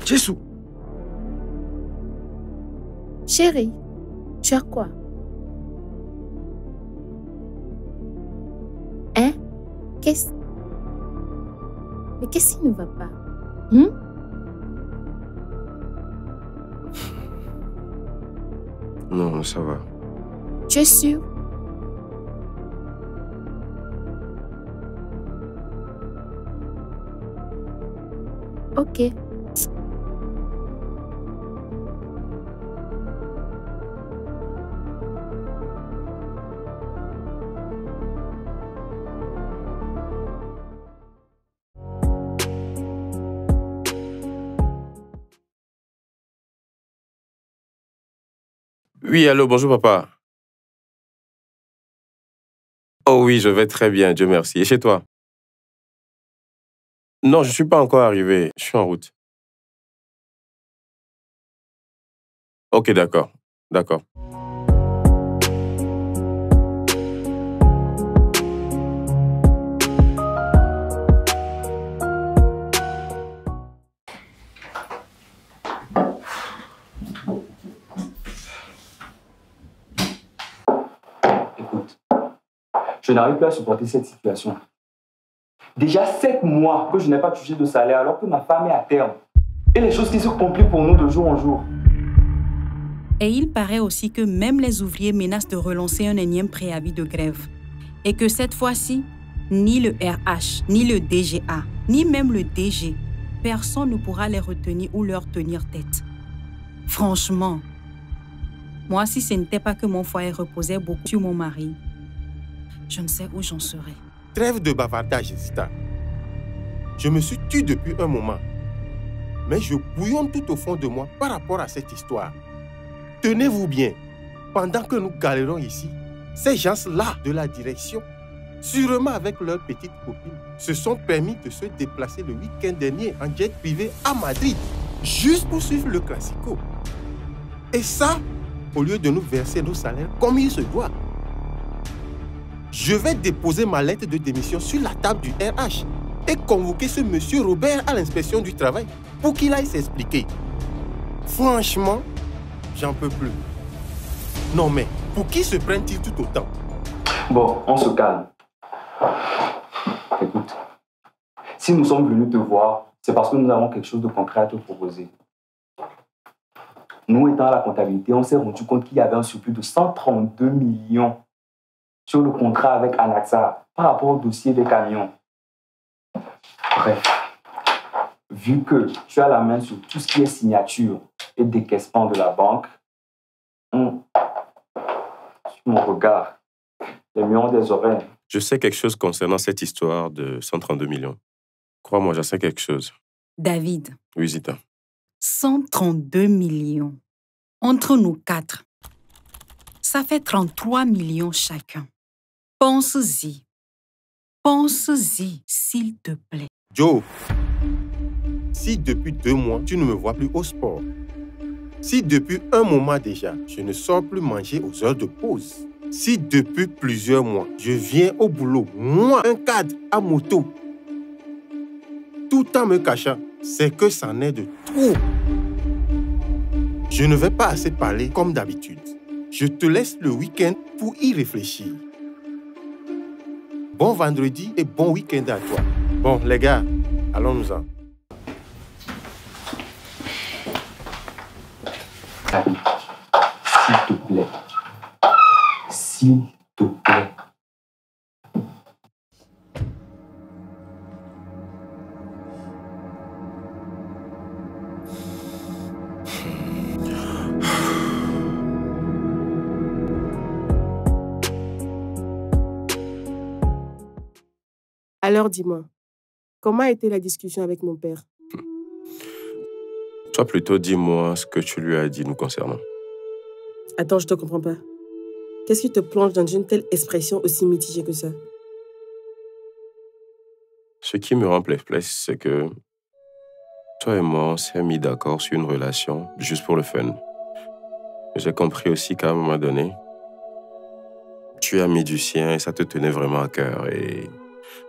Jésus! Chérie, tu as quoi? Hein? Mais qu'est-ce qui ne va pas? Non, ça va. Tu es sûr? Ok. Oui, allô, bonjour papa. Oh oui, je vais très bien, Dieu merci. Et chez toi? Non, je ne suis pas encore arrivé. Je suis en route. Ok, d'accord. D'accord. Écoute, je n'arrive plus à supporter cette situation. Déjà 7 mois que je n'ai pas touché de salaire alors que ma femme est à terme. Et les choses qui se compliquent pour nous de jour en jour. Et il paraît aussi que même les ouvriers menacent de relancer un énième préavis de grève. Et que cette fois-ci, ni le RH, ni le DGA, ni même le DG, personne ne pourra les retenir ou leur tenir tête. Franchement, moi, si ce n'était pas que mon foyer reposait beaucoup sur mon mari, je ne sais où j'en serais. Trêve de bavardage, Zita. Je me suis tue depuis un moment. Mais je bouillonne tout au fond de moi par rapport à cette histoire. Tenez-vous bien, pendant que nous galérons ici, ces gens-là de la direction, sûrement avec leurs petites copines, se sont permis de se déplacer le week-end dernier en jet privé à Madrid, juste pour suivre le Classico. Et ça, au lieu de nous verser nos salaires comme il se doit. Je vais déposer ma lettre de démission sur la table du RH et convoquer ce monsieur Robert à l'inspection du travail pour qu'il aille s'expliquer. Franchement, j'en peux plus. Non mais, pour qui se prennent-ils tout autant? Bon, on se calme. Écoute, si nous sommes venus te voir, c'est parce que nous avons quelque chose de concret à te proposer. Nous, étant à la comptabilité, on s'est rendu compte qu'il y avait un surplus de 132 millions sur le contrat avec Anaxa par rapport au dossier des camions. Bref, vu que tu as la main sur tout ce qui est signature et décaissement de la banque, sur mon regard, les millions des oreilles. Je sais quelque chose concernant cette histoire de 132 millions. Crois-moi, j'en sais quelque chose. David. Oui, Zita. 132 millions. Entre nous 4. Ça fait 33 millions chacun. Pense-y. Pense-y, s'il te plaît. Joe, si depuis 2 mois, tu ne me vois plus au sport, si depuis un moment déjà, je ne sors plus manger aux heures de pause, si depuis plusieurs mois, je viens au boulot, moi, un cadre à moto, tout en me cachant, c'est que c'en est de trop. Je ne vais pas assez parler comme d'habitude. Je te laisse le week-end pour y réfléchir. Bon vendredi et bon week-end à toi. Bon, les gars, allons-nous-en. David, s'il te plaît. S'il te plaît. Alors dis-moi, comment a été la discussion avec mon père? Toi, plutôt, dis-moi ce que tu lui as dit nous concernant. Attends, je te comprends pas. Qu'est-ce qui te plonge dans une telle expression aussi mitigée que ça? Ce qui me rend perplexe, c'est que toi et moi, on s'est mis d'accord sur une relation juste pour le fun. J'ai compris aussi qu'à un moment donné, tu as mis du sien et ça te tenait vraiment à cœur. Et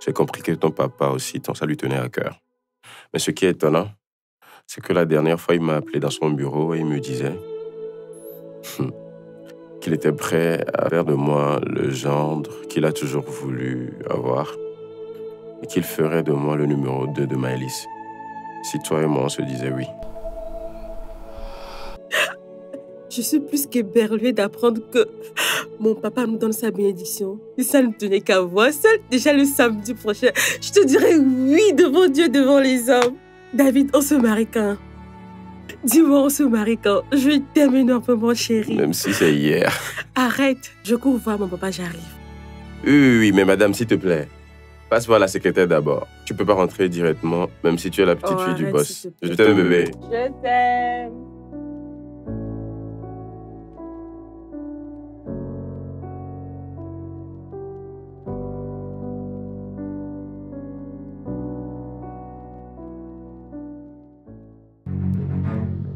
j'ai compris que ton papa aussi, ça lui tenait à cœur. Mais ce qui est étonnant, c'est que la dernière fois, il m'a appelé dans son bureau et il me disait qu'il était prêt à faire de moi le gendre qu'il a toujours voulu avoir et qu'il ferait de moi le numéro 2 de Maëlys. Si toi et moi, on se disait oui. Je suis plus qu'éberluée d'apprendre que mon papa nous donne sa bénédiction. Et ça ne tenait qu'à voir. Seul, déjà le samedi prochain, je te dirai oui devant Dieu, devant les hommes. David, on se marie quand? Dis-moi, on se marie quand? Je t'aime énormément, chérie. Même si c'est hier. Arrête, je cours voir mon papa, j'arrive. Oui, mais madame, s'il te plaît, passe voir la secrétaire d'abord. Tu peux pas rentrer directement, même si tu es la petite fille du boss. Je t'aime, bébé. Je t'aime.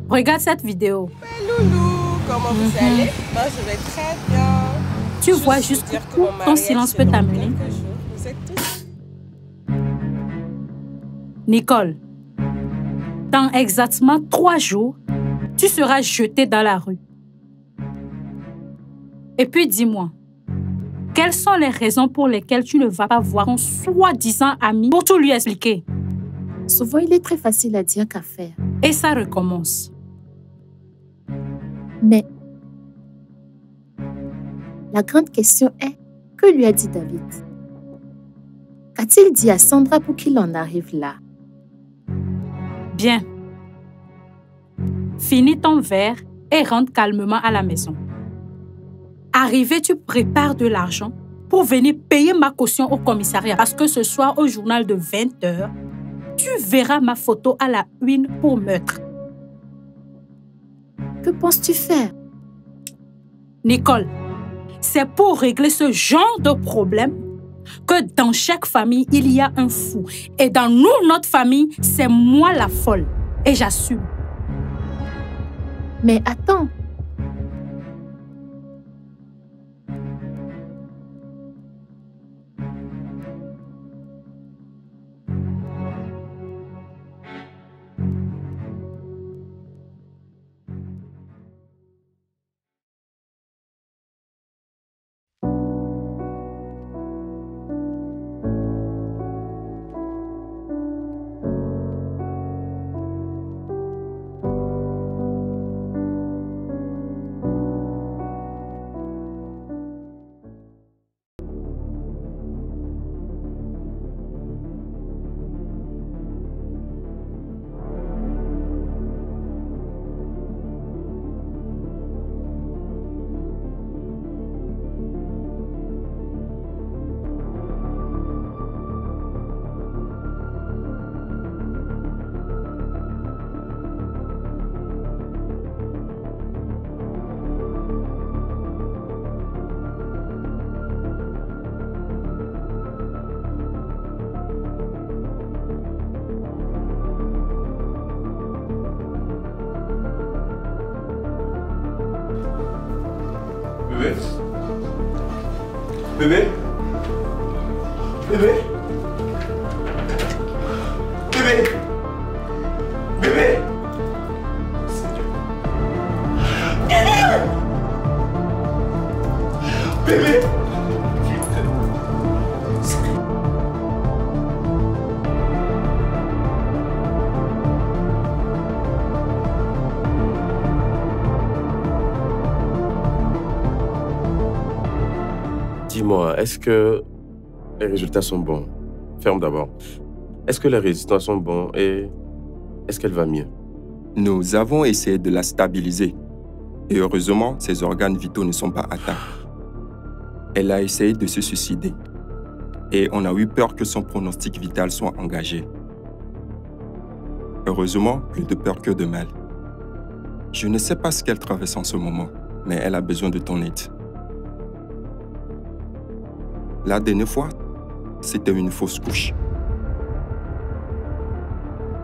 Regarde cette vidéo. Loulou, comment vous allez? Moi, je vais très bien. Tu vois jusqu'où ton silence peut t'amener. Vous êtes tous... Nicole, dans exactement 3 jours, tu seras jetée dans la rue. Et puis dis-moi, quelles sont les raisons pour lesquelles tu ne vas pas voir ton soi-disant ami pour tout lui expliquer? Souvent, il est très facile à dire qu'à faire. Et ça recommence. Mais la grande question est, que lui a dit David? Qu'a-t-il dit à Sandra pour qu'il en arrive là? Bien. Finis ton verre et rentre calmement à la maison. Arrivé, tu prépares de l'argent pour venir payer ma caution au commissariat. Parce que ce soir, au journal de 20h, tu verras ma photo à la une pour meurtre. Que penses-tu faire? Nicole, c'est pour régler ce genre de problème que dans chaque famille, il y a un fou. Et dans notre famille, c'est moi la folle. Et j'assume. Mais attends. Bébé? Bébé? Bébé? Bébé? Bébé? Bébé? Dis-moi, est-ce que les résultats sont bons? Ferme d'abord. Est-ce que les résultats sont bons et est-ce qu'elle va mieux? Nous avons essayé de la stabiliser. Et heureusement, ses organes vitaux ne sont pas atteints. Elle a essayé de se suicider. Et on a eu peur que son pronostic vital soit engagé. Heureusement, plus de peur que de mal. Je ne sais pas ce qu'elle traverse en ce moment, mais elle a besoin de ton aide. La dernière fois, c'était une fausse couche.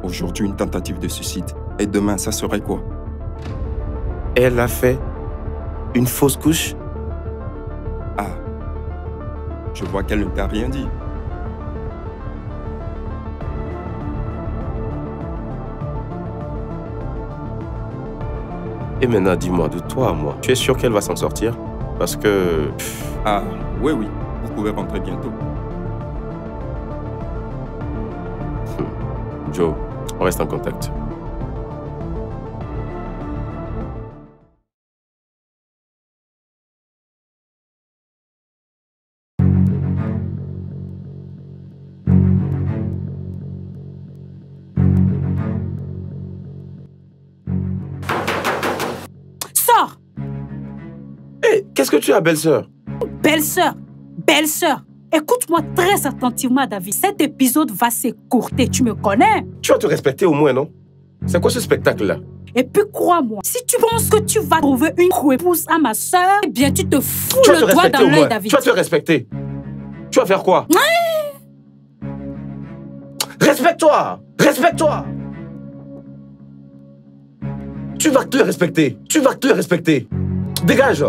Aujourd'hui, une tentative de suicide. Et demain, ça serait quoi? Elle a fait une fausse couche? Ah, je vois qu'elle ne t'a rien dit. Et maintenant, dis-moi, de toi à moi, tu es sûr qu'elle va s'en sortir? Parce que... Ah, oui, oui. Vous pouvez rentrer bientôt. Joe, on reste en contact. Sors! Hé, qu'est-ce que tu as, belle-sœur? Belle-sœur! Belle-sœur! Écoute-moi très attentivement, David. Cet épisode va s'écourter, tu me connais? Tu vas te respecter au moins, non? C'est quoi ce spectacle-là? Et puis crois-moi, si tu penses que tu vas trouver une épouse à ma sœur, eh bien tu te fous Tu vas te le doigt respecter dans au l'œil, moins. David. Tu vas te respecter. Tu vas faire quoi? Respecte-toi! Respecte-toi! Tu vas te respecter. Tu vas te respecter. Dégage!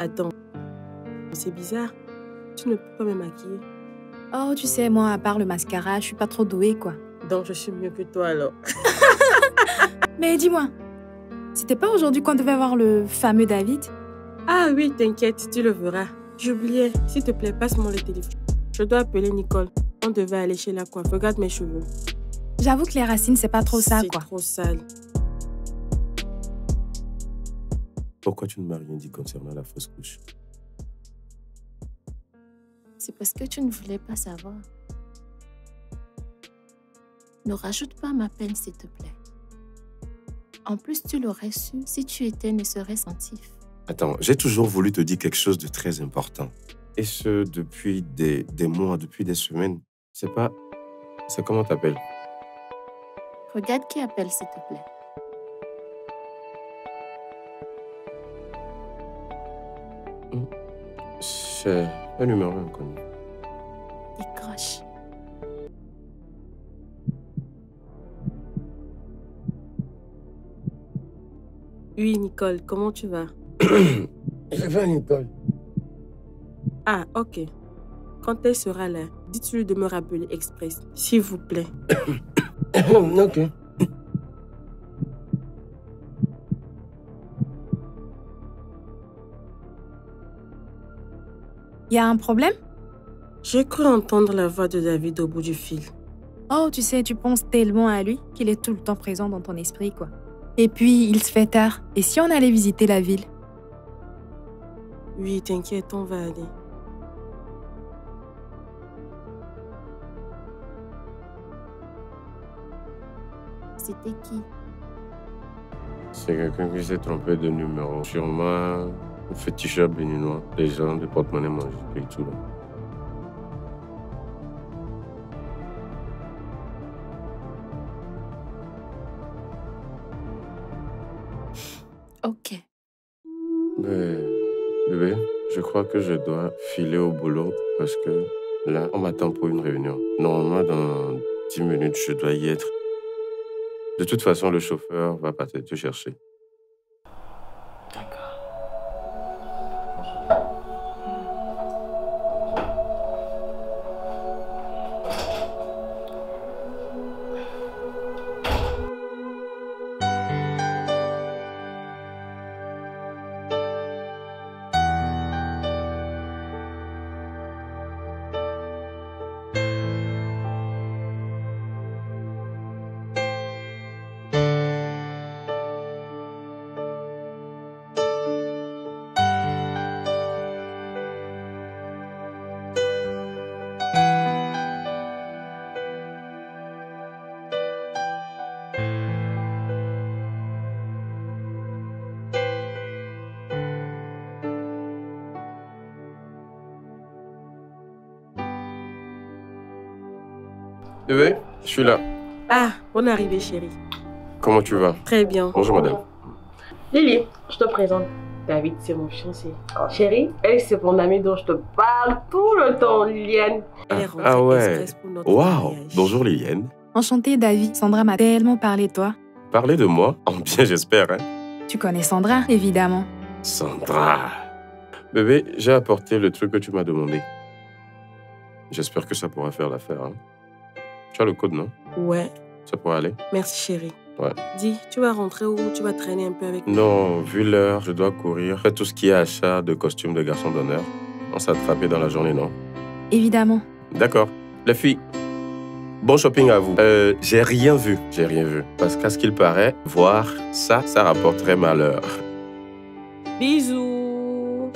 Attends, c'est bizarre. Tu ne peux pas me maquiller. Oh, tu sais, moi, à part le mascara, je suis pas trop douée, quoi. Donc, je suis mieux que toi, alors. Mais dis-moi, c'était pas aujourd'hui qu'on devait voir le fameux David? Ah oui, t'inquiète, tu le verras. J'oubliais. S'il te plaît, passe-moi le téléphone. Je dois appeler Nicole. On devait aller chez la coiffe. Regarde mes cheveux. J'avoue que les racines, c'est pas trop ça, quoi. C'est trop sale. Pourquoi tu ne m'as rien dit concernant la fausse couche? C'est parce que tu ne voulais pas savoir. Ne rajoute pas ma peine, s'il te plaît. En plus, tu l'aurais su si tu étais ne serait-ce attentif. Attends, j'ai toujours voulu te dire quelque chose de très important. Et ce, depuis des mois, depuis des semaines. C'est pas... C'est comment t'appelles? Regarde qui appelle, s'il te plaît. C'est un numéro inconnu. Décroche. Oui, Nicole, comment tu vas? Je vais, Nicole. Ah, ok. Quand elle sera là, dites-lui de me rappeler express, s'il vous plaît. Ok. Y a un problème? J'ai cru entendre la voix de David au bout du fil. Oh, tu sais, tu penses tellement à lui qu'il est tout le temps présent dans ton esprit, quoi. Et puis, il se fait tard. Et si on allait visiter la ville? Oui, t'inquiète, on va aller. C'était qui? C'est quelqu'un qui s'est trompé de numéro. Sûrement un féticheur béninois. Les gens de porte-monnaie magique et tout là. Ok. Mais, bébé, je crois que je dois filer au boulot parce que là, on m'attend pour une réunion. Normalement, dans 10 minutes, je dois y être. De toute façon, le chauffeur va passer te chercher. Bébé, je suis là. Ah, bonne arrivée, chérie. Comment tu vas? Très bien. Bonjour, madame. Lily, je te présente. David, c'est mon fiancé. Chérie, elle, c'est mon amie dont je te parle tout le temps, Liliane. Elle est rentrée Ah ouais. express pour notre Waouh. mariage. Bonjour, Liliane. Enchantée, David. Sandra m'a tellement parlé de toi. Parlez de moi, en bien j'espère. Hein? Tu connais Sandra, évidemment. Sandra. Bébé, j'ai apporté le truc que tu m'as demandé. J'espère que ça pourra faire l'affaire. Hein? Tu as le code, non? Ouais. Ça pourra aller? Merci, chérie. Ouais. Dis, tu vas rentrer ou tu vas traîner un peu avec moi? Non, vu l'heure, je dois courir. Faire tout ce qui est achat de costumes de garçon d'honneur. On s'est attrapé dans la journée, non? Évidemment. D'accord. Les filles, bon shopping à vous. J'ai rien vu. Parce qu'à ce qu'il paraît, voir ça, ça rapporterait malheur. Bisous.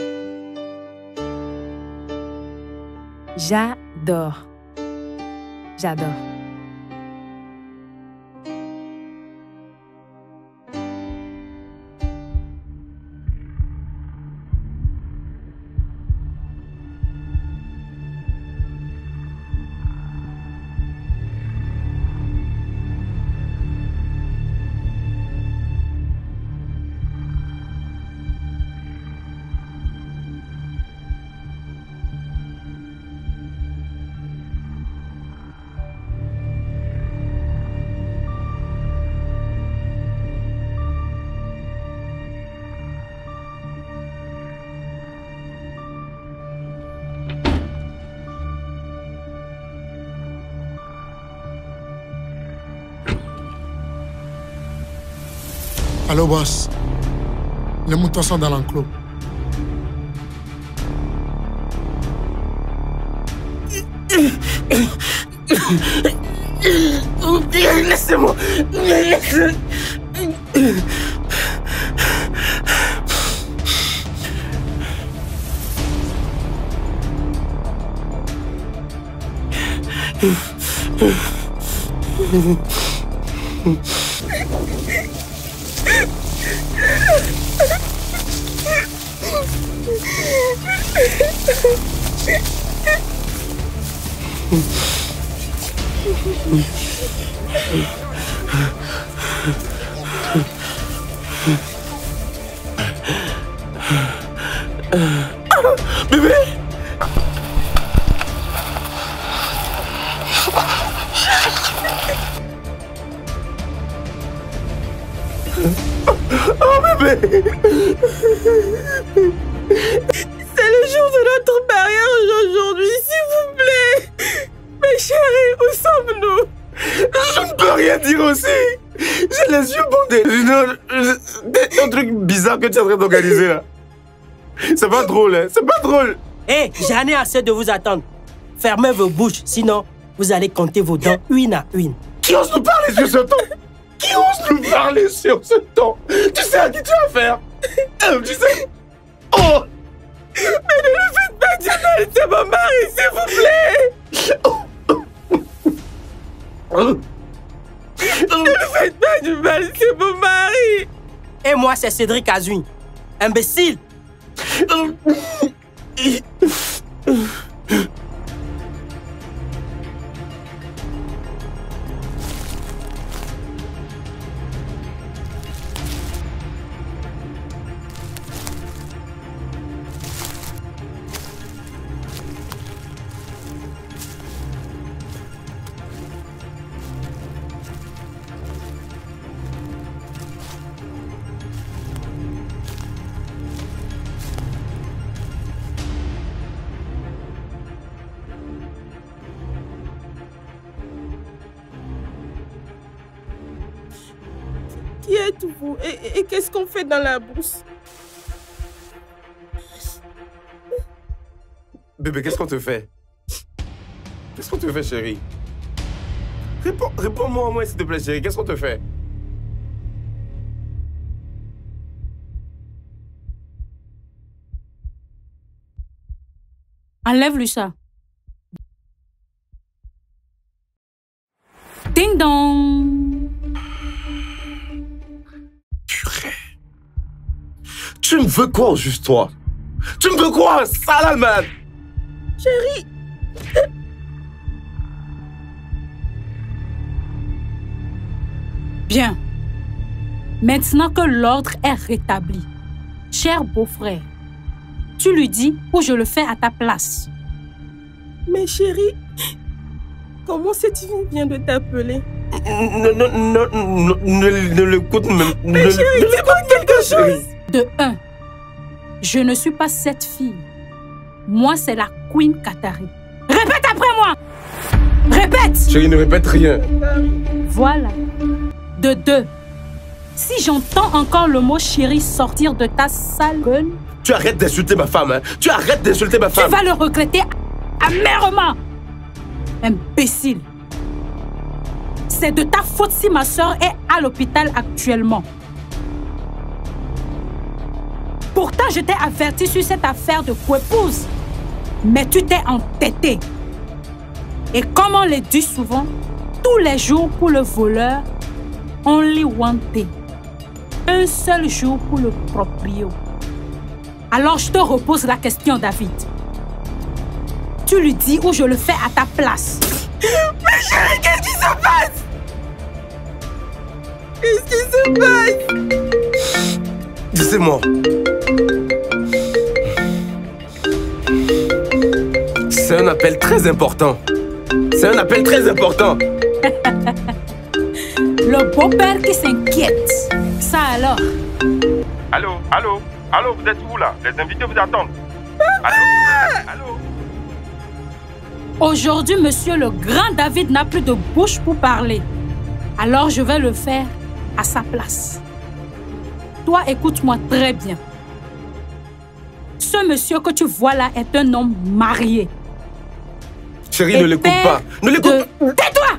J'adore. J'adore. Allô, boss. Les moutons sont dans l'enclos. Laissez-moi. Bébé! Oh bébé! C'est le jour de notre mariage aujourd'hui, s'il vous plaît. Mes chéris, où sommes-nous? Je ne peux rien dire aussi. J'ai les yeux bandés. Un truc bizarre que tu es en train d'organiser là. C'est pas drôle, hein? C'est pas drôle. Hé, j'en ai assez de vous attendre. Fermez vos bouches, sinon vous allez compter vos dents une à une. Qui ose nous parler sur ce ton? Qui ose nous parler sur ce ton? Tu sais à qui tu as affaire? Tu sais? Oh! Mais ne le faites pas du mal, c'est mon mari, s'il vous plaît. Ne le faites pas du mal, c'est mon mari. Et moi, c'est Cédric Azouin. Imbécile! Qui êtes-vous et qu'est-ce qu'on fait dans la bourse? Bébé, qu'est-ce qu'on te fait? Qu'est-ce qu'on te fait, chérie? Réponds-moi au moins, s'il te plaît, chérie. Qu'est-ce qu'on te fait? Enlève-lui ça. Ding dong! Purée. Tu me veux quoi, juste toi? Tu me veux quoi, sale man? Chérie! Bien. Maintenant que l'ordre est rétabli, cher beau-frère, tu lui dis ou je le fais à ta place. Mais chérie, comment cette fille vient de t'appeler? Ne l'écoute même. Mais chérie, dis-moi quelque chose. De un, je ne suis pas cette fille. Moi, c'est la Queen Katari. Répète après moi. Répète. Chérie, ne répète rien. Voilà. De deux, si j'entends encore le mot chérie sortir de ta sale gueule... Tu arrêtes d'insulter ma femme, hein. Tu arrêtes d'insulter ma femme. Tu vas le regretter amèrement. Imbécile. C'est de ta faute si ma soeur est à l'hôpital actuellement. Pourtant, je t'ai averti sur cette affaire de coépouse. Mais tu t'es entêté. Et comme on le dit souvent, tous les jours pour le voleur, only one day. Un seul jour pour le proprio. Alors je te repose la question, David. Tu lui dis ou je le fais à ta place? Mais chérie, qu'est-ce qui se passe? Qu'est-ce qui se passe? Dis-moi. C'est un appel très important. C'est un appel très important. Le beau-père qui s'inquiète. Ça alors? Allô, allô, allô, vous êtes où là? Les invités vous attendent. Allô, allô. Aujourd'hui, monsieur le grand David n'a plus de bouche pour parler. Alors je vais le faire à sa place. Toi, écoute-moi très bien. Ce monsieur que tu vois là est un homme marié. Chérie, ne l'écoute pas. Ne l'écoute pas. Tais-toi!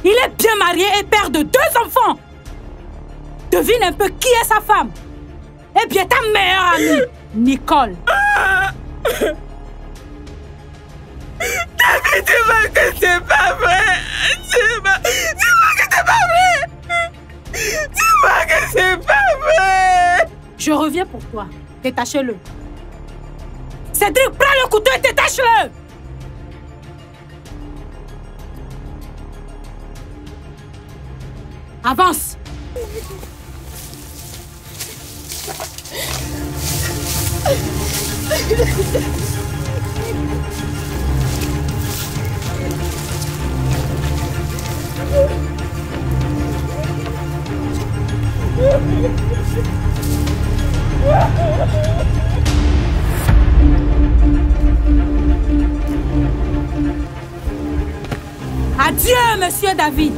Il est bien marié et père de 2 enfants. Devine un peu qui est sa femme. Eh bien, ta meilleure amie, Nicole. David, dis-moi que c'est pas vrai. Dis-moi que c'est pas vrai. Dis-moi que c'est pas vrai. Je reviens pour toi. Détachez-le. Cédric, prends le couteau et détache-le. Avance. Adieu, monsieur David.